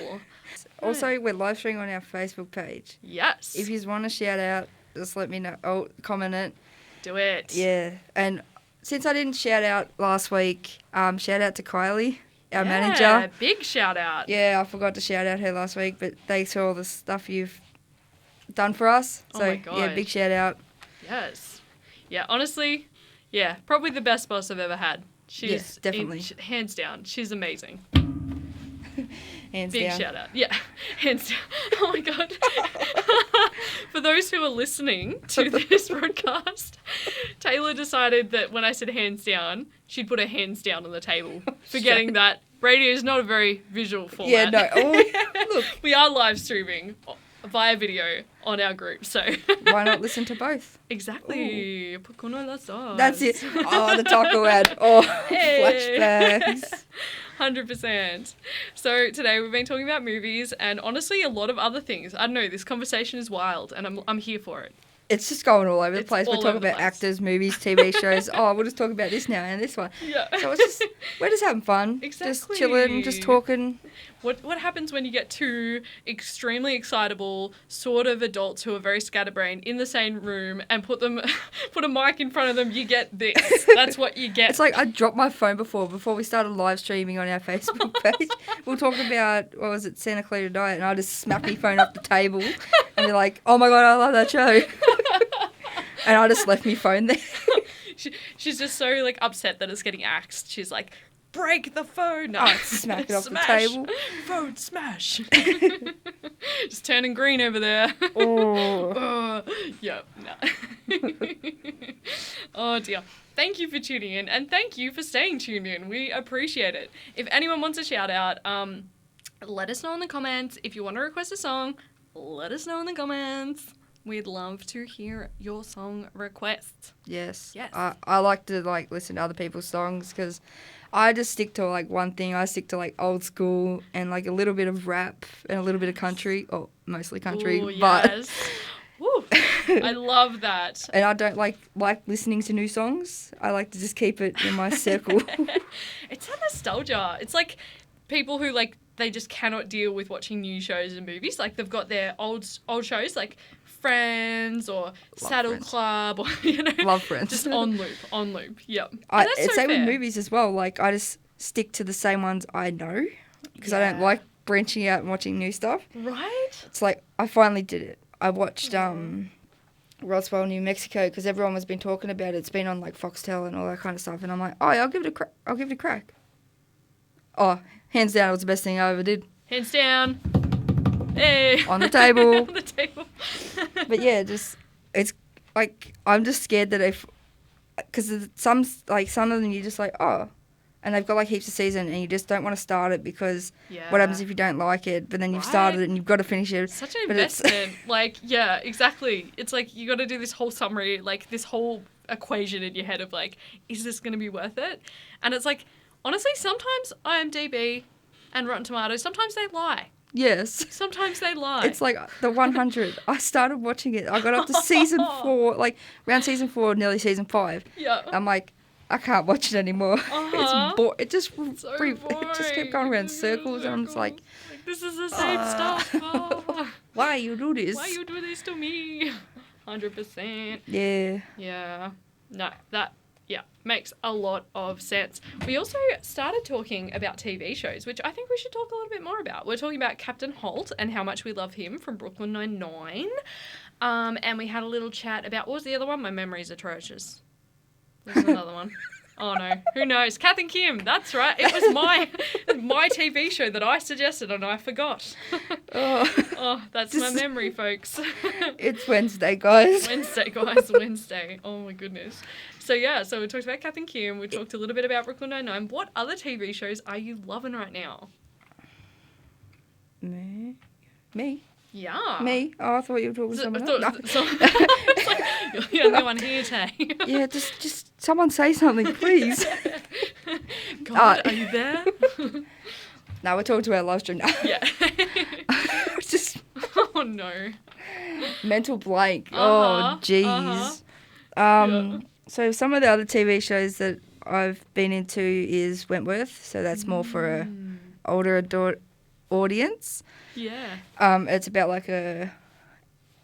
Also, we're live streaming on our Facebook page. Yes. If you want to shout out, just let me know. Oh, comment it. Do it. Yeah. And since I didn't shout out last week, shout out to Kylie, our manager. Big shout out. Yeah, I forgot to shout out her last week, but thanks for all the stuff you've done for us. Oh So, my God. yeah, big shout out. Yes. Yeah, honestly, yeah, probably the best boss I've ever had. She's Yes, definitely. Hands down. She's amazing. Hands Big down. shout out. Yeah, hands down. Oh my God. For those who are listening to this broadcast, Taylor decided that when I said hands down, she'd put her hands down on the table, forgetting that radio is not a very visual format. Yeah, no. Oh, look, We are live streaming via video on our group, so. why not listen to both? Exactly. Pocono la sauce. That's it. Oh, the taco ad. Oh, Hey. flashbacks. 100%. So today we've been talking about movies and honestly a lot of other things. I don't know, this conversation is wild and I'm here for it. It's just going all over the It's place. We're all talking over the about place. actors, movies, TV shows. Oh, we'll just talk about this now and this one. Yeah. So it's just, we're just having fun. Just Exactly. chilling, just talking. What happens when you get two extremely excitable sort of adults who are very scatterbrained in the same room and put a mic in front of them? You get this. That's what you get. It's like I dropped my phone before we started live streaming on our Facebook page. We were talking about, what was it, Santa Clarita Diet, and I just smacked my phone off the table and be like, oh my God, I love that show. And I just left my phone there. She's just so like upset that it's getting axed. She's like, break the phone. No. Oh, smack it off the Smash. table. Phone smash. Just turning green over there. Oh. Yep. No. Oh dear. Thank you for tuning in and thank you for staying tuned in. We appreciate it. If anyone wants a shout out, let us know in the comments. If you want to request a song, let us know in the comments. We'd love to hear your song requests. Yes. Yes. I like to listen to other people's songs because I just stick to one thing. I stick to old school and a little bit of rap and a little bit of country, or mostly country. Ooh, but yes. Woo. I love that. and I don't like listening to new songs. I like to just keep it in my circle. It's a nostalgia. It's like people who they just cannot deal with watching new shows and movies. They've got their old shows like Friends or Saddle Friends. Club or Love Friends. just on loop. Yep. And I that's so say with fair. movies as well. I just stick to the same ones I know because I don't Yeah. like branching out and watching new stuff. Right? It's I finally did it. I watched Roswell, New Mexico, because everyone has been talking about it. It's been on Foxtel and all that kind of stuff, and I'm like, oh, yeah, I'll give it a crack. Oh, hands down, it was the best thing I ever did. Hands down. Hey. On the table. On the table. But yeah, it's I'm just scared that because some of them you're just oh, and they've got heaps of season, and you just don't want to start it because Yeah. what happens if you don't like it? But then you've started Right. it and you've got to finish it. Such an But it's- investment. Yeah, exactly. It's you got to do this whole summary, this whole equation in your head of is this going to be worth it? And it's honestly, sometimes IMDb and Rotten Tomatoes, sometimes they lie. Yes. Sometimes they lie. It's the 100. I started watching it. I got up to season 4, around season 4, nearly season 5. Yeah. I'm I can't watch it anymore. Uh-huh. It just So it just kept going around in circles, and I'm just this is the same stuff. Oh, why you do this? why you do this to me? 100%. Yeah. Yeah. No, that makes a lot of sense. We also started talking about TV shows, which I think we should talk a little bit more about. We're talking about Captain Holt and how much we love him from Brooklyn Nine-Nine. And we had a little chat about, what was the other one? My memory's atrocious. There's another one. Oh no, who knows? Kath and Kim, that's right. It was my TV show that I suggested and I forgot. Oh, that's my memory, folks. It's Wednesday, guys. Wednesday. Oh my goodness. So we talked about Kath and Kim. We talked a little bit about Brooklyn Nine-Nine. What other TV shows are you loving right now? Me? Yeah. Me? Oh, I thought you were talking to someone else. It's like, you're the only one here, Tay. Yeah, just someone say something, please. God, are you there? No, we're talking to our live stream now. Yeah. Just Oh no. mental blank. Uh-huh, Oh, jeez. Yeah. So some of the other TV shows that I've been into is Wentworth. So that's more for a older audience. Yeah. It's about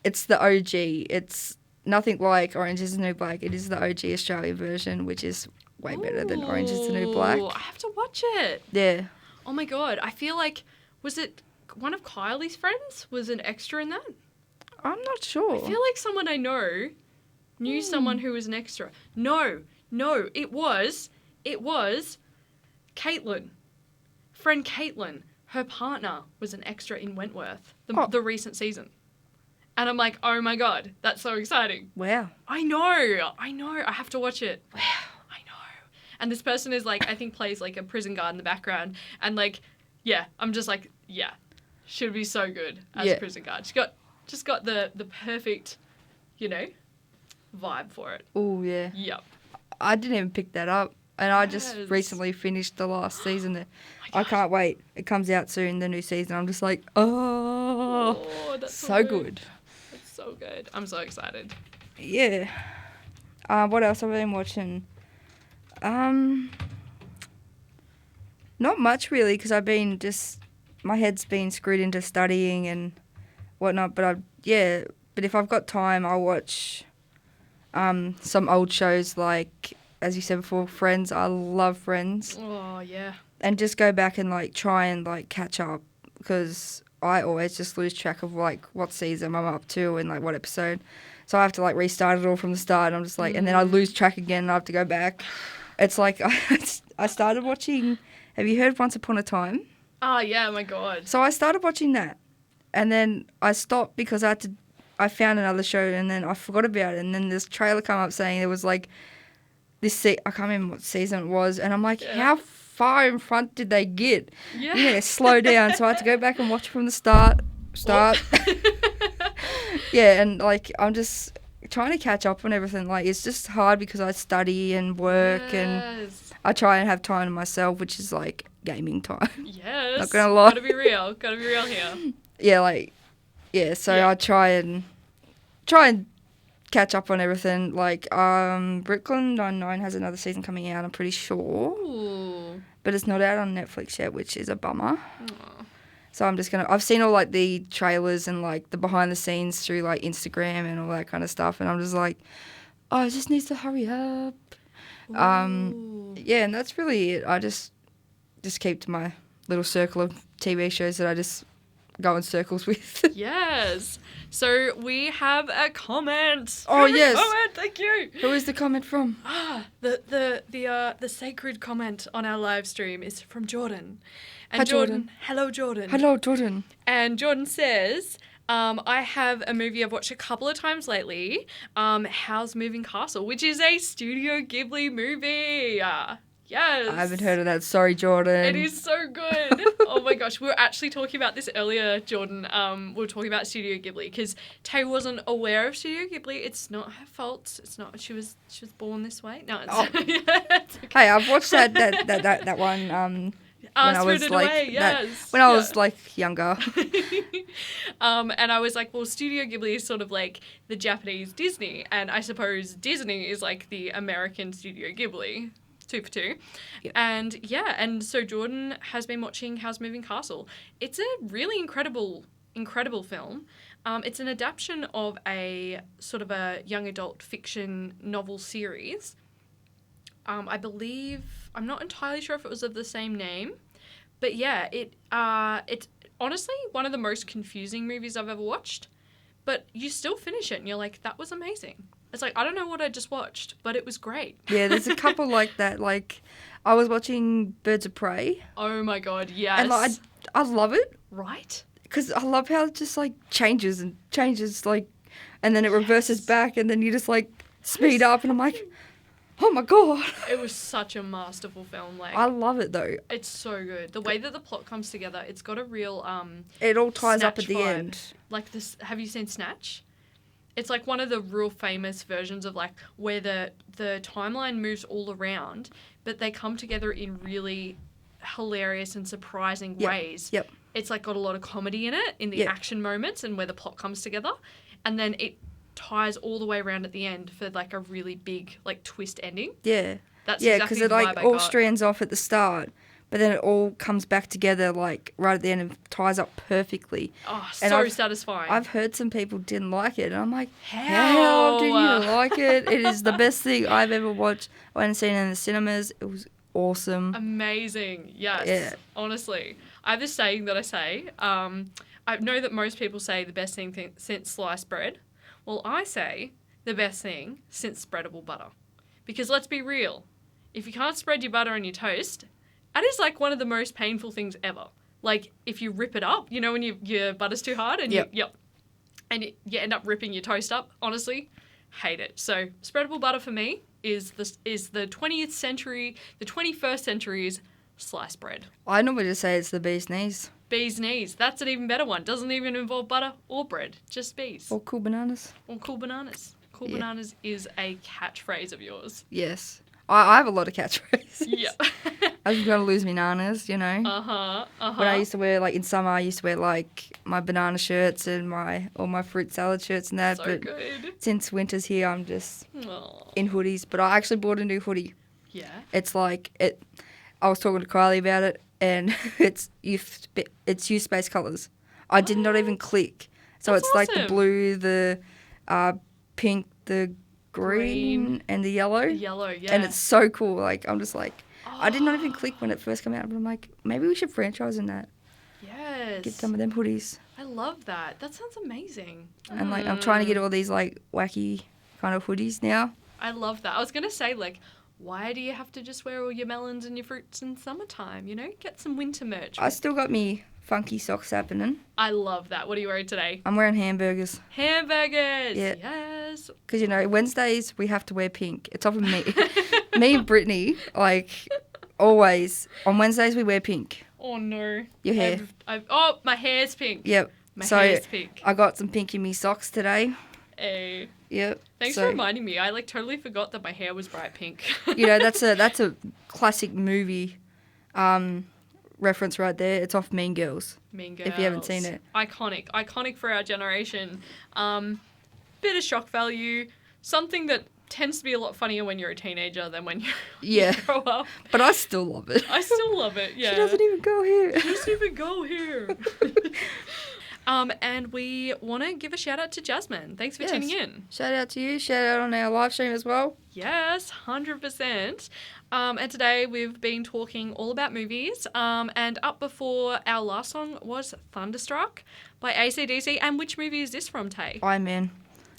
it's the OG. It's nothing like Orange is the New Black. It is the OG Australian version, which is way better than Orange is the New Black. I have to watch it. Yeah. Oh my god. I feel like, was it one of Kylie's friends was an extra in that? I'm not sure. I feel like someone I know knew someone who was an extra. No, it was Caitlin. Friend Caitlin. Her partner was an extra in Wentworth, the recent season. And I'm like, oh my god, that's so exciting. Wow. I know. I have to watch it. Wow. I know. And this person is like, I think plays like a prison guard in the background. And like, yeah, I'm just like, yeah, should be so good as a prison guard. Just got the perfect, vibe for it. Oh, yeah. Yep. I didn't even pick that up. And I just recently finished the last season. I can't wait. It comes out soon, the new season. I'm just like, That's so good. It's so good. I'm so excited. Yeah. What else have I been watching? Not much really, because I've been my head's been screwed into studying and whatnot. But if I've got time, I'll watch some old shows like, as you said before, Friends. I love Friends. Oh, yeah. And just go back and try and catch up, because I always just lose track of what season I'm up to and what episode. So I have to restart it all from the start. And I'm just and then I lose track again and I have to go back. It's like I started watching, have you heard Once Upon a Time? Oh, yeah, my God. So I started watching that, and then I stopped because I found another show, and then I forgot about it. And then this trailer came up saying there was I can't remember what season it was, and I'm like, how far in front did they get? Yeah, slow down. So I had to go back and watch it from the start. Yeah, and I'm just trying to catch up on everything. It's just hard because I study and work, and I try and have time to myself, which is gaming time. Yes. Not gonna lie. Gotta be real here. Yeah, so I try and catch up on everything. Brooklyn Nine-Nine has another season coming out, I'm pretty sure. Ooh. But it's not out on Netflix yet, which is a bummer. Aww. So I'm just I've seen all the trailers and the behind the scenes through Instagram and all that kind of stuff, and I'm just it just needs to hurry up. Yeah, and that's really it. I just keep to my little circle of TV shows that I just go in circles with. Yes. So we have a comment. Oh, yes. Comment, thank you. Who is the comment from? The sacred comment on our live stream is from Jordan. And Hi, Jordan. Hello, Jordan. Hello, Jordan. And Jordan says, I have a movie I've watched a couple of times lately, Howl's Moving Castle, which is a Studio Ghibli movie. Yes. I haven't heard of that. Sorry, Jordan. It is so good. Oh my gosh. We were actually talking about this earlier, Jordan. We were talking about Studio Ghibli because Tay wasn't aware of Studio Ghibli. It's not her fault. It's not. She was born this way. No, it's, it's okay. Hey, I've watched that one. When I was Away, yes. When I was younger. And I was like, well, Studio Ghibli is sort of like the Japanese Disney, and I suppose Disney is like the American Studio Ghibli. 2 for 2. Yep. And so Jordan has been watching Howl's Moving Castle. It's a really incredible film. It's an adaptation of a sort of a young adult fiction novel series. I believe, I'm not entirely sure if it was of the same name, but yeah, it's honestly one of the most confusing movies I've ever watched but you still finish it and you're like, that was amazing. It's like, I don't know what I just watched, but it was great. Yeah, there's a couple like that. Like, I was watching Birds of Prey. Oh my God, yes. And like, I love it. Right? Because I love how it just like changes, like, and then it reverses back, and then you just like speed up, and I'm like, oh my God. It was such a masterful film. Like, I love it though. it's so good. The way that the plot comes together, it's got a real It all ties up at Snatch the vibe. end. Like this. Have you seen Snatch? It's like one of the real famous versions of like where the timeline moves all around, but they come together in really hilarious and surprising ways. Yep. It's like got a lot of comedy in it, in the action moments and where the plot comes together, and then it ties all the way around at the end for like a really big like twist ending. Yeah. That's Yeah, exactly because the it vibe like I all got. strands off at the start, but then it all comes back together like right at the end and ties up perfectly. Oh, And so I've- satisfying. I've heard some people didn't like it, and I'm like, How? how do you like it? It is the best thing I've ever watched. I went and seen it in the cinemas. It was awesome. Amazing. Yes. Yeah. Honestly. I have this saying that I say. I know that most people say the best thing since sliced bread. Well, I say the best thing since spreadable butter. Because let's be real. If you can't spread your butter on your toast, that is like one of the most painful things ever. Like if you rip it up, you know, when your butter's too hard and you you end up ripping your toast up, honestly, hate it. So spreadable butter for me is the 20th century, the 21st century's sliced bread. I normally just say it's the bee's knees. Bee's knees. That's an even better one. Doesn't even involve butter or bread. Just bees. Or cool bananas. Or cool bananas. Cool Yeah. bananas is a catchphrase of yours. Yes. I have a lot of catchphrases. Yeah. I was going to lose me nanas, you know. When I used to wear, like, in summer, I used to wear, like, my banana shirts and all my fruit salad shirts and that. So but good. since winter's here, I'm just Aw. in hoodies. But I actually bought a new hoodie. Yeah. It's like, I was talking to Kylie about it, and it's youth space colours. I did not even click. So That's it's like the awesome. blue, the pink, the green, and the yellow. The yellow, yeah. And it's so cool. Like, I'm just like, I did not even Oh. click when it first came out, but I'm like, maybe we should franchise in that. Yes. Get some of them hoodies. I love that. That sounds amazing. And like, I'm trying to get all these like wacky kind of hoodies now. I love that. I was going to say, like, why do you have to just wear all your melons and your fruits in summertime? You know, get some winter merch. I still got me funky socks happening. I love that. What are you wearing today? I'm wearing hamburgers. Hamburgers. Yeah. Yes. Because, you know, Wednesdays we have to wear pink. It's often me. Me and Brittany, like, always. On Wednesdays we wear pink. Oh, no. Your hair. Oh, my hair's pink. Yep. My so hair's pink. I got some pink in me socks today. Hey. Yep. Thanks so, for reminding me. I, like, totally forgot that my hair was bright pink. You know, that's a classic movie reference right there. It's off Mean Girls. Mean Girls. If you haven't seen it. Iconic for our generation. Bit of shock value. Something that tends to be a lot funnier when you're a teenager than when you Yeah. grow up. But I still love it. I still love it. Yeah. She doesn't even go here. doesn't even go here. And we want to give a shout out to Jasmine. Thanks for Yes. tuning in. Shout out to you. Shout out on our live stream as well. Yes, 100%. And today we've been talking all about movies. And up before our last song was Thunderstruck by AC/DC. And which movie is this from, Tay? Iron Man.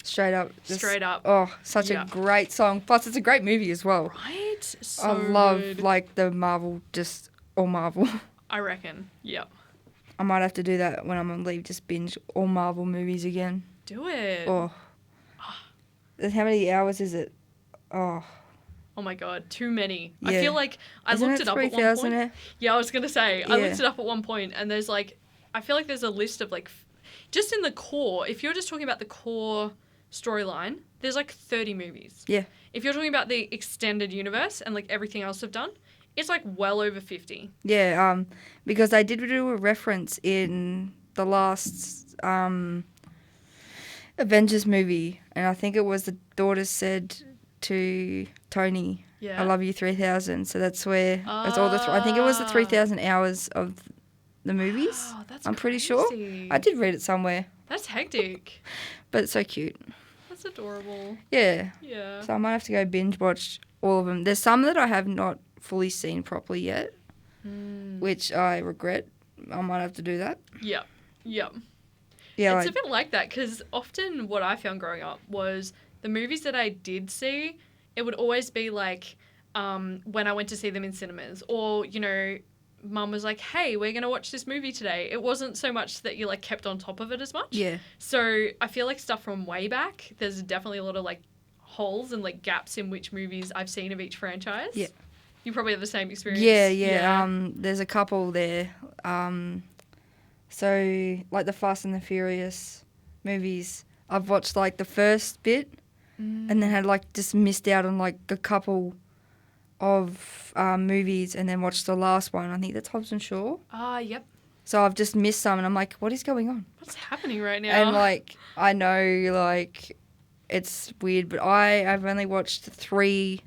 Straight up. Straight up. Oh, such Yeah. a great song. Plus, it's a great movie as well. Right? So I love, good. like, the Marvel, just all Marvel. I reckon. Yep. I might have to do that when I'm on leave, just binge all Marvel movies again. Do it. Oh. And how many hours is it? Oh. Oh my God, too many. Yeah. I feel like I Isn't looked it up at one 3,000 point. Yeah, I was going to say, I Yeah. looked it up at one point and there's like, I feel like there's a list of like, just in the core, if you're just talking about the core storyline, there's like 30 movies. Yeah. If you're talking about the extended universe and like everything else they've done, it's like well over 50. Yeah, because I did do a reference in the last Avengers movie, and I think it was the daughter said to Tony, Yeah. I love you 3,000. So that's where it's all I think it was the 3,000 hours of the movies. Oh, that's I'm pretty sure. crazy. I did read it somewhere, That's hectic. but it's so cute. That's adorable. Yeah. Yeah. So I might have to go binge watch all of them. There's some that I have not fully seen properly yet, which I regret. I might have to do that. Yep. Yep. Yeah, It's like, a bit like that because often what I found growing up was the movies that I did see, it would always be like when I went to see them in cinemas, or, you know, Mum was like, hey, we're going to watch this movie today. It wasn't so much that you like kept on top of it as much. yeah. So I feel like stuff from way back, there's definitely a lot of like holes and like gaps in which movies I've seen of each franchise. Yeah. You probably have the same experience. Yeah. There's a couple there. So like the Fast and the Furious movies, I've watched like the first bit, and then had like just missed out on like a couple of movies, and then watched the last one. I think that's Hobbs and Shaw. Yep. So I've just missed some, and I'm like, what is going on? What's happening right now? And like, I know like it's weird, but I've only watched 3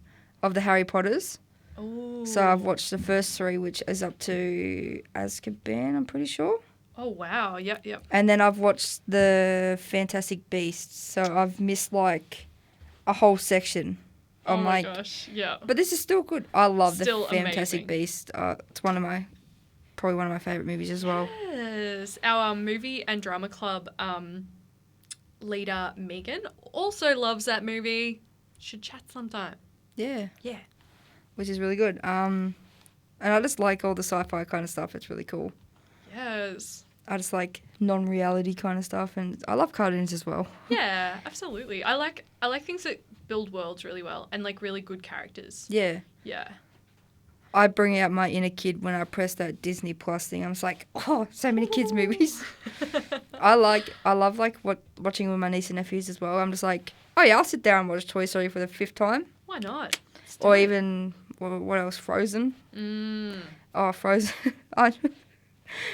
of the Harry Potters. Oh. So I've watched the first 3, which is up to Azkaban, I'm pretty sure. Oh, wow. Yep. And then I've watched the Fantastic Beasts. So I've missed like a whole section. Oh I'm my like, gosh. Yeah. but this is still good. I love Still the Fantastic amazing. Beasts. It's probably one of my favourite movies as well. Yes. Our movie and drama club leader, Megan, also loves that movie. Should chat sometime. Yeah. Yeah. Which is really good. And I just like all the sci-fi kind of stuff. It's really cool. Yes. I just like non-reality kind of stuff, and I love cartoons as well. Yeah, absolutely. I like things that build worlds really well and like really good characters. Yeah. Yeah. I bring out my inner kid when I press that Disney Plus thing. I'm just like, oh, so many kids movies. I love like watching with my niece and nephews as well. I'm just like, oh yeah, I'll sit down and watch Toy Story for the 5th time. Why not? Or even what else? Frozen. Oh, Frozen.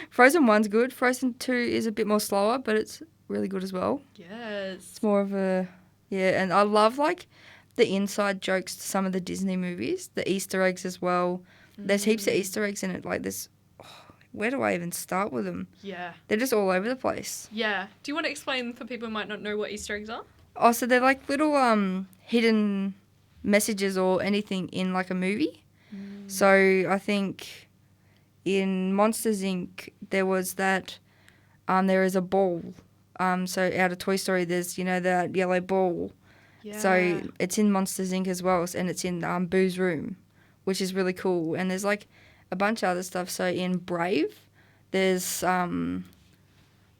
Frozen 1's good. Frozen 2 is a bit more slower, but it's really good as well. Yes. It's more of a and I love like the inside jokes to some of the Disney movies, the Easter eggs as well. There's heaps of Easter eggs in it. Like this, where do I even start with them? Yeah. They're just all over the place. Yeah. Do you want to explain for people who might not know what Easter eggs are? Oh, so they're like little hidden messages or anything in like a movie. So I think in Monsters Inc. there was that there is a ball. So out of Toy Story there's, that yellow ball. Yeah. So it's in Monsters Inc. as well, and it's in Boo's room, which is really cool. And there's like a bunch of other stuff. So in Brave, there's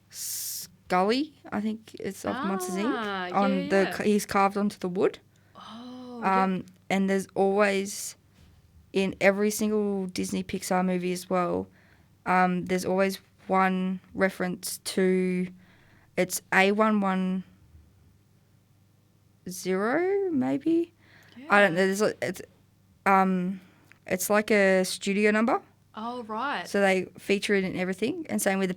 Scully, I think it's of Monsters Inc. He's carved onto the wood. Oh. Yeah. And there's always in every single Disney Pixar movie as well. There's always one reference to it's A110 maybe. Yeah. I don't know. It's like a studio number. Oh, right. So they feature it in everything, and same with the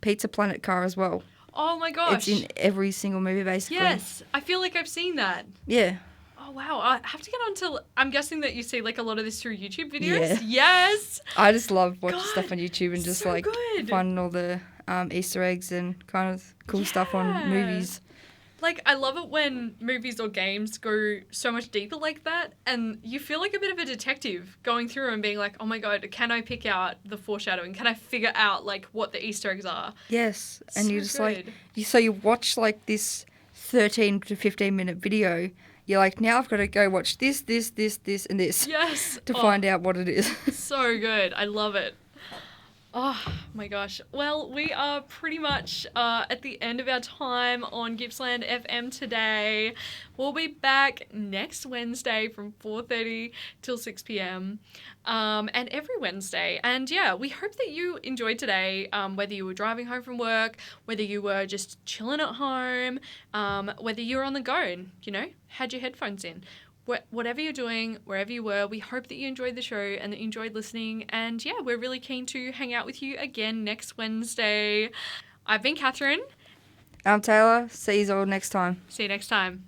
Pizza Planet car as well. Oh my gosh. It's in every single movie basically. Yes, I feel like I've seen that. Yeah. Oh wow, I have to get on to. I'm guessing that you see like a lot of this through YouTube videos. Yeah. Yes. I just love watching stuff on YouTube and just so like good. finding all the Easter eggs and kind of cool stuff on movies. Like, I love it when movies or games go so much deeper like that, and you feel like a bit of a detective going through and being like, oh my god, can I pick out the foreshadowing? Can I figure out, like, what the Easter eggs are? Yes, and so you just good. you watch, like, this 13 to 15-minute video, you're like, now I've got to go watch this, and this. Yes. to find out what it is. So good. I love it. Oh my gosh. Well, we are pretty much at the end of our time on Gippsland FM today. We'll be back next Wednesday from 4:30 till 6 p.m. And every Wednesday. And yeah, we hope that you enjoyed today, whether you were driving home from work, whether you were just chilling at home, whether you were on the go and, had your headphones in. Whatever you're doing, wherever you were, we hope that you enjoyed the show and that you enjoyed listening. And yeah, we're really keen to hang out with you again next Wednesday. I've been Catherine. I'm Taylor. See you all next time. See you next time.